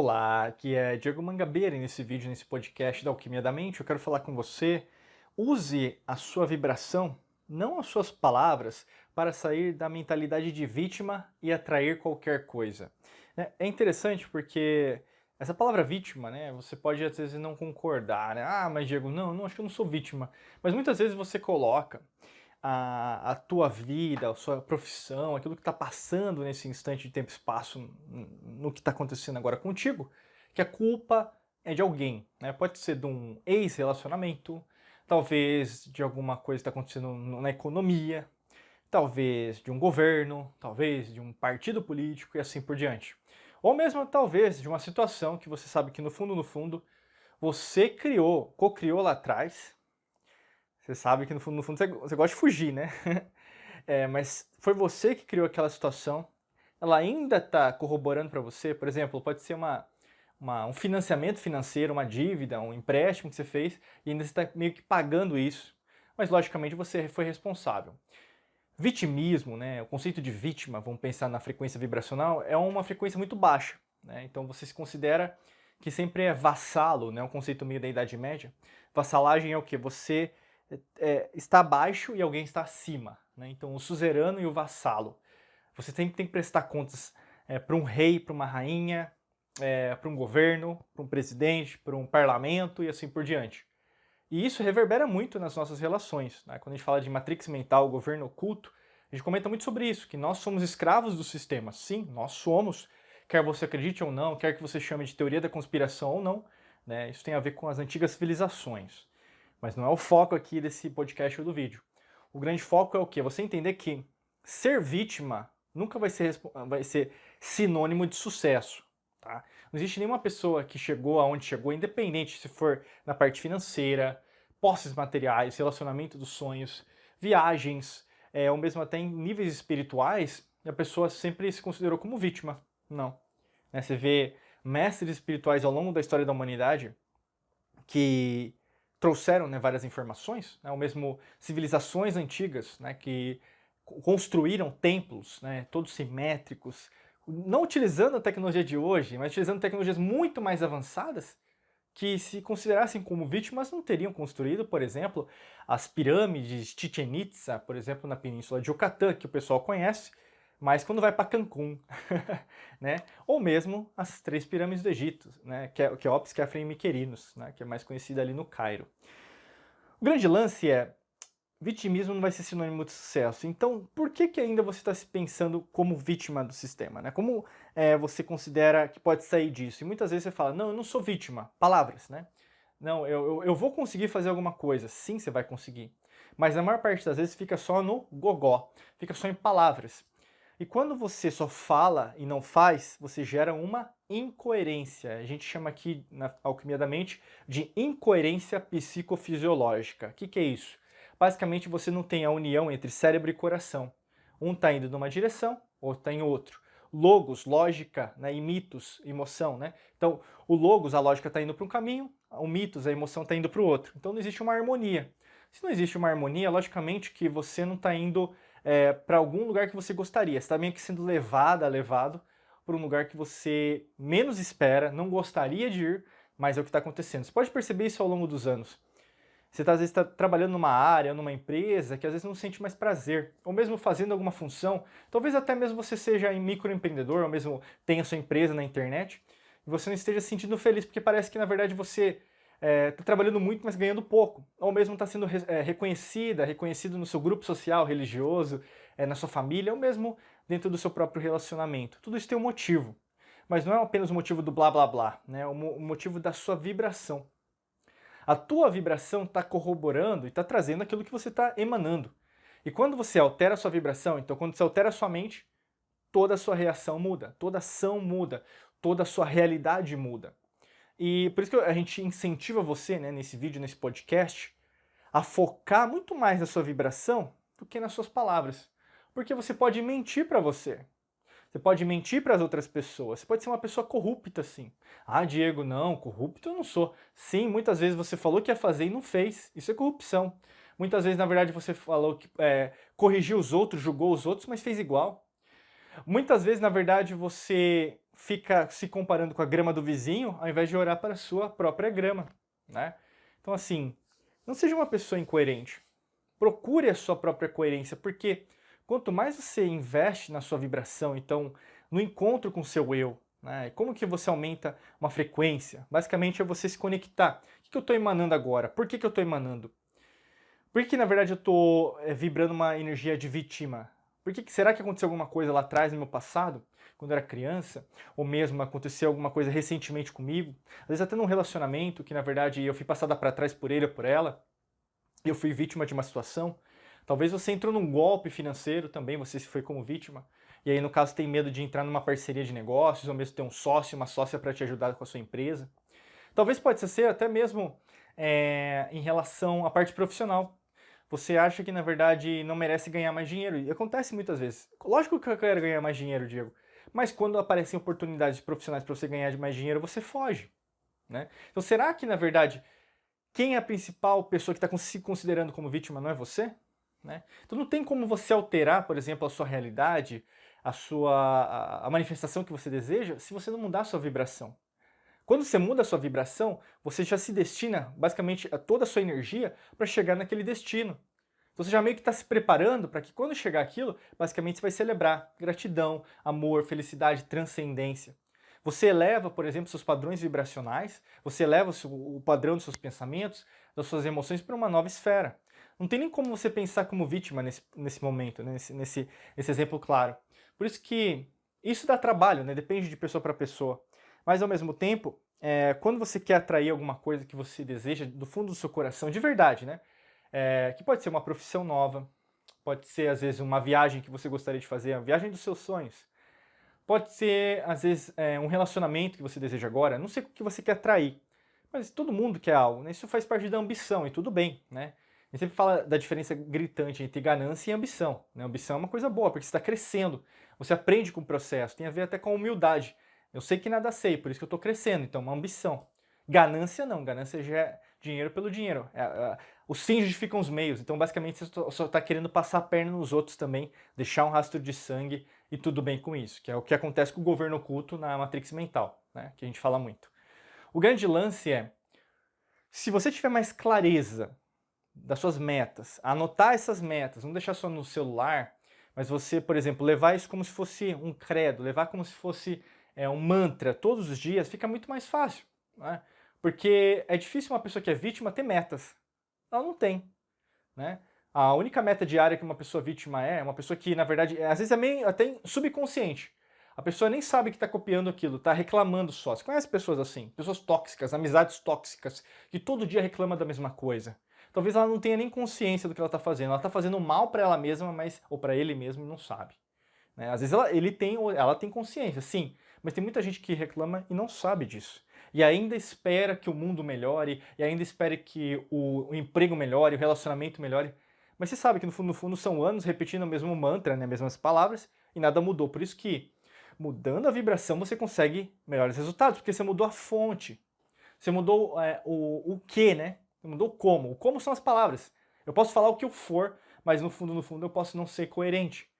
Olá, aqui é Diego Mangabeira e nesse vídeo, nesse podcast da Alquimia da Mente, eu quero falar com você. Use a sua vibração, não as suas palavras, para sair da mentalidade de vítima e atrair qualquer coisa. É interessante porque essa palavra vítima, né, você pode às vezes não concordar, né? Ah, mas Diego, não, acho que eu não sou vítima. Mas muitas vezes você coloca a tua vida, a sua profissão, aquilo que está passando nesse instante de tempo e espaço, no que está acontecendo agora contigo, que a culpa é de alguém, né? Pode ser de um ex-relacionamento, talvez de alguma coisa que está acontecendo na economia, talvez de um governo, talvez de um partido político e assim por diante. Ou mesmo talvez de uma situação que você sabe que no fundo, você criou, co-criou lá atrás. Você sabe que no fundo você gosta de fugir, né? Mas foi você que criou aquela situação, ela ainda está corroborando para você, por exemplo, pode ser um financiamento financeiro, uma dívida, um empréstimo que você fez e ainda você está meio que pagando isso, mas logicamente você foi responsável. Vitimismo, né, o conceito de vítima, vamos pensar na frequência vibracional, é uma frequência muito baixa, né? Então você se considera que sempre é vassalo, né, um conceito meio da Idade Média. Vassalagem é o que? Você está abaixo e alguém está acima, né? Então o suzerano e o vassalo. Você sempre tem que prestar contas para um rei, para uma rainha, para um governo, para um presidente, para um parlamento e assim por diante. E isso reverbera muito nas nossas relações, né? Quando a gente fala de matrix mental, governo oculto, a gente comenta muito sobre isso, que nós somos escravos do sistema. Sim, nós somos, quer você acredite ou não, quer que você chame de teoria da conspiração ou não, né? Isso tem a ver com as antigas civilizações. Mas não é o foco aqui desse podcast ou do vídeo. O grande foco é o quê? Você entender que ser vítima nunca vai ser sinônimo de sucesso. Tá? Não existe nenhuma pessoa que chegou aonde chegou, independente se for na parte financeira, posses materiais, relacionamento dos sonhos, viagens, ou mesmo até em níveis espirituais, a pessoa sempre se considerou como vítima. Não. Né? Você vê mestres espirituais ao longo da história da humanidade que trouxeram, né, várias informações, né, ou mesmo civilizações antigas, né, que construíram templos, né, todos simétricos, não utilizando a tecnologia de hoje, mas utilizando tecnologias muito mais avançadas, que se considerassem como vítimas não teriam construído, por exemplo, as pirâmides de Chichen Itza, por exemplo, na península de Yucatán, que o pessoal conhece, mas quando vai para Cancún, né? Ou mesmo as três pirâmides do Egito, né? Queops, Khafre e Mycerinos, né? Que é mais conhecida ali no Cairo. O grande lance é, vitimismo não vai ser sinônimo de sucesso. Então, por que ainda você está se pensando como vítima do sistema, né? Como você considera que pode sair disso? E muitas vezes você fala, não, eu não sou vítima. Palavras, né? Não, eu vou conseguir fazer alguma coisa. Sim, você vai conseguir. Mas na maior parte das vezes fica só no gogó, fica só em palavras. E quando você só fala e não faz, você gera uma incoerência. A gente chama aqui na Alquimia da Mente de incoerência psicofisiológica. O que é isso? Basicamente você não tem a união entre cérebro e coração. Um está indo numa direção, outro está em outro. Logos, lógica, né, e mitos, emoção, né? Então, o logos, a lógica está indo para um caminho, o mitos, a emoção está indo para o outro. Então não existe uma harmonia. Se não existe uma harmonia, logicamente que você não está indo para algum lugar que você gostaria. Você está meio que sendo levado para um lugar que você menos espera, não gostaria de ir, mas é o que está acontecendo. Você pode perceber isso ao longo dos anos. Você às vezes está trabalhando numa área, numa empresa, que às vezes não sente mais prazer, ou mesmo fazendo alguma função, talvez até mesmo você seja microempreendedor, ou mesmo tenha sua empresa na internet, e você não esteja se sentindo feliz, porque parece que na verdade você está trabalhando muito, mas ganhando pouco, ou mesmo está sendo reconhecido no seu grupo social, religioso, na sua família, ou mesmo dentro do seu próprio relacionamento. Tudo isso tem um motivo, mas não é apenas o motivo do blá blá blá, né? O motivo da sua vibração. A tua vibração está corroborando e está trazendo aquilo que você está emanando. E quando você altera a sua vibração, então quando você altera a sua mente, toda a sua reação muda, toda ação muda, toda a sua realidade muda. E por isso que a gente incentiva você, né, nesse vídeo, nesse podcast, a focar muito mais na sua vibração do que nas suas palavras. Porque você pode mentir para você. Você pode mentir para as outras pessoas. Você pode ser uma pessoa corrupta, sim. Ah, Diego, não, corrupto eu não sou. Sim, muitas vezes você falou que ia fazer e não fez. Isso é corrupção. Muitas vezes, na verdade, você falou que corrigiu os outros, julgou os outros, mas fez igual. Muitas vezes, na verdade, você fica se comparando com a grama do vizinho, ao invés de olhar para a sua própria grama, né? Então, assim, não seja uma pessoa incoerente. Procure a sua própria coerência, porque quanto mais você investe na sua vibração, então, no encontro com o seu eu, né? Como que você aumenta uma frequência? Basicamente é você se conectar. O que eu estou emanando agora? Por que eu estou emanando? Por que na verdade eu estou vibrando uma energia de vítima? Será que aconteceu alguma coisa lá atrás no meu passado, quando eu era criança? Ou mesmo aconteceu alguma coisa recentemente comigo? Às vezes até num relacionamento que na verdade eu fui passada para trás por ele ou por ela, e eu fui vítima de uma situação. Talvez você entrou num golpe financeiro também, você se foi como vítima. E aí no caso tem medo de entrar numa parceria de negócios, ou mesmo ter um sócio, uma sócia para te ajudar com a sua empresa. Talvez pode ser até mesmo em relação à parte profissional. Você acha que, na verdade, não merece ganhar mais dinheiro. E acontece muitas vezes. Lógico que eu quero ganhar mais dinheiro, Diego. Mas quando aparecem oportunidades profissionais para você ganhar mais dinheiro, você foge, né? Então, será que, na verdade, quem é a principal pessoa que está se considerando como vítima não é você? Né? Então, não tem como você alterar, por exemplo, a sua realidade, a manifestação que você deseja, se você não mudar a sua vibração. Quando você muda a sua vibração, você já se destina, basicamente, a toda a sua energia para chegar naquele destino. Então, você já meio que está se preparando para que quando chegar aquilo, basicamente você vai celebrar gratidão, amor, felicidade, transcendência. Você eleva, por exemplo, seus padrões vibracionais, você eleva o padrão dos seus pensamentos, das suas emoções para uma nova esfera. Não tem nem como você pensar como vítima nesse momento, né? nesse exemplo claro. Por isso que isso dá trabalho, né? Depende de pessoa para pessoa. Mas ao mesmo tempo, quando você quer atrair alguma coisa que você deseja do fundo do seu coração, de verdade, né? Que pode ser uma profissão nova, pode ser às vezes uma viagem que você gostaria de fazer, a viagem dos seus sonhos. Pode ser, às vezes, um relacionamento que você deseja agora, não sei o que você quer atrair, mas todo mundo quer algo, né? Isso faz parte da ambição e tudo bem, né? A gente sempre fala da diferença gritante entre ganância e ambição, né? Ambição é uma coisa boa, porque você está crescendo, você aprende com o processo, tem a ver até com a humildade. Eu sei que nada sei, por isso que eu estou crescendo, então uma ambição. Ganância não, ganância já é dinheiro pelo dinheiro. Os fins justificam os meios, então basicamente você só está querendo passar a perna nos outros também, deixar um rastro de sangue e tudo bem com isso, que é o que acontece com o governo oculto na Matrix mental, né, que a gente fala muito. O grande lance é, se você tiver mais clareza das suas metas, anotar essas metas, não deixar só no celular, mas você, por exemplo, levar isso como se fosse um credo, levar como se fosse um mantra todos os dias, fica muito mais fácil, né? Porque é difícil uma pessoa que é vítima ter metas. Ela não tem, né? A única meta diária que uma pessoa vítima é uma pessoa que, na verdade, às vezes é meio até subconsciente. A pessoa nem sabe que está copiando aquilo, está reclamando só. Você conhece pessoas assim? Pessoas tóxicas, amizades tóxicas, que todo dia reclamam da mesma coisa. Talvez ela não tenha nem consciência do que ela está fazendo. Ela está fazendo mal para ela mesma, ou para ele mesmo, e não sabe. Né? Às vezes ela tem consciência, sim, mas tem muita gente que reclama e não sabe disso. E ainda espera que o mundo melhore, e ainda espera que o emprego melhore, o relacionamento melhore. Mas você sabe que no fundo são anos repetindo o mesmo mantra, né, as mesmas palavras, e nada mudou. Por isso que, mudando a vibração, você consegue melhores resultados, porque você mudou a fonte. Você mudou o que, né? Você mudou o como. O como são as palavras. Eu posso falar o que eu for, mas no fundo eu posso não ser coerente.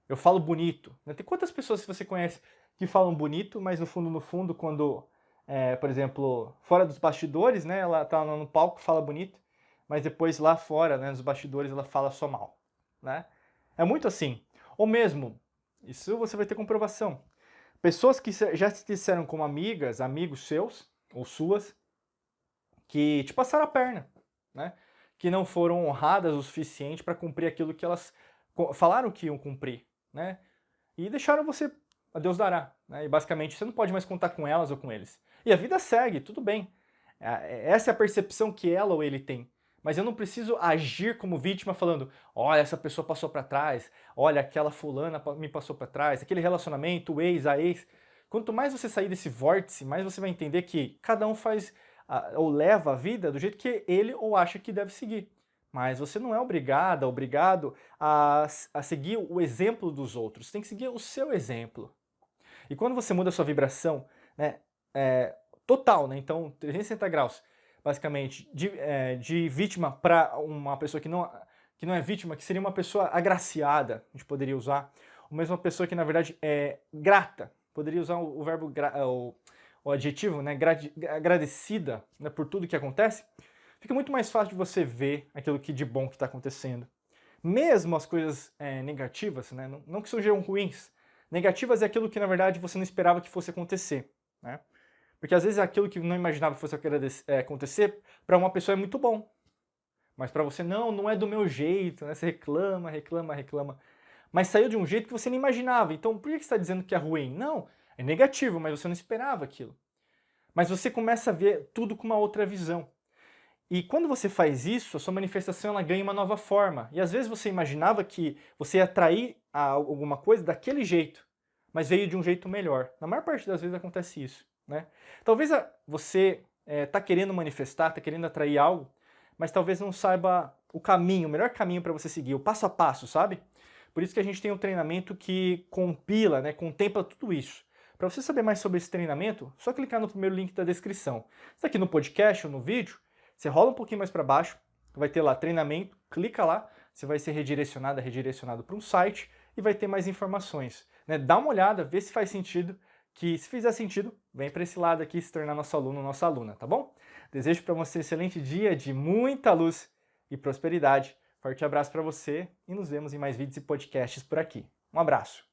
Eu falo bonito. Né? Tem quantas pessoas você conhece que falam bonito, mas no fundo, quando, por exemplo, fora dos bastidores, né, ela tá no palco, fala bonito, mas depois lá fora, né, nos bastidores, ela fala só mal. Né? É muito assim. Ou mesmo, isso você vai ter comprovação. Pessoas que já se disseram como amigas, amigos seus, ou suas, que te passaram a perna, né? Que não foram honradas o suficiente para cumprir aquilo que elas falaram que iam cumprir, né? E deixaram você a Deus dará, né? E basicamente você não pode mais contar com elas ou com eles. E a vida segue, tudo bem. Essa é a percepção que ela ou ele tem. Mas eu não preciso agir como vítima falando, olha, essa pessoa passou para trás, olha, aquela fulana me passou para trás, aquele relacionamento, o ex, a ex. Quanto mais você sair desse vórtice, mais você vai entender que cada um faz ou leva a vida do jeito que ele ou acha que deve seguir. Mas você não é obrigado a seguir o exemplo dos outros. Você tem que seguir o seu exemplo. E quando você muda a sua vibração, né, total, né, então 360 graus, basicamente, de vítima para uma pessoa que não é vítima, que seria uma pessoa agraciada, a gente poderia usar, ou mesmo uma pessoa que na verdade é grata poderia usar o verbo, o adjetivo, né, agradecida, né, por tudo que acontece, fica muito mais fácil de você ver aquilo que de bom que está acontecendo. Mesmo as coisas negativas, né, não que sejam ruins, negativas é aquilo que na verdade você não esperava que fosse acontecer, né? Porque às vezes aquilo que não imaginava que fosse acontecer, para uma pessoa é muito bom. Mas para você, não é do meu jeito, né? Você reclama, reclama, reclama. Mas saiu de um jeito que você não imaginava. Então por que você está dizendo que é ruim? Não, é negativo, mas você não esperava aquilo. Mas você começa a ver tudo com uma outra visão. E quando você faz isso, a sua manifestação ela ganha uma nova forma. E às vezes você imaginava que você ia atrair alguma coisa daquele jeito, mas veio de um jeito melhor. Na maior parte das vezes acontece isso, né? Talvez você está querendo manifestar, está querendo atrair algo, mas talvez não saiba o caminho, o melhor caminho para você seguir, o passo a passo, sabe? Por isso que a gente tem um treinamento que compila, né, contempla tudo isso. Para você saber mais sobre esse treinamento, só clicar no primeiro link da descrição. Está aqui no podcast ou no vídeo, você rola um pouquinho mais para baixo, vai ter lá treinamento, clica lá, você vai ser redirecionado para um site e vai ter mais informações, né? Dá uma olhada, vê se faz sentido, que se fizer sentido, vem para esse lado aqui se tornar nosso aluno ou nossa aluna, tá bom? Desejo para você um excelente dia de muita luz e prosperidade. Forte abraço para você e nos vemos em mais vídeos e podcasts por aqui. Um abraço!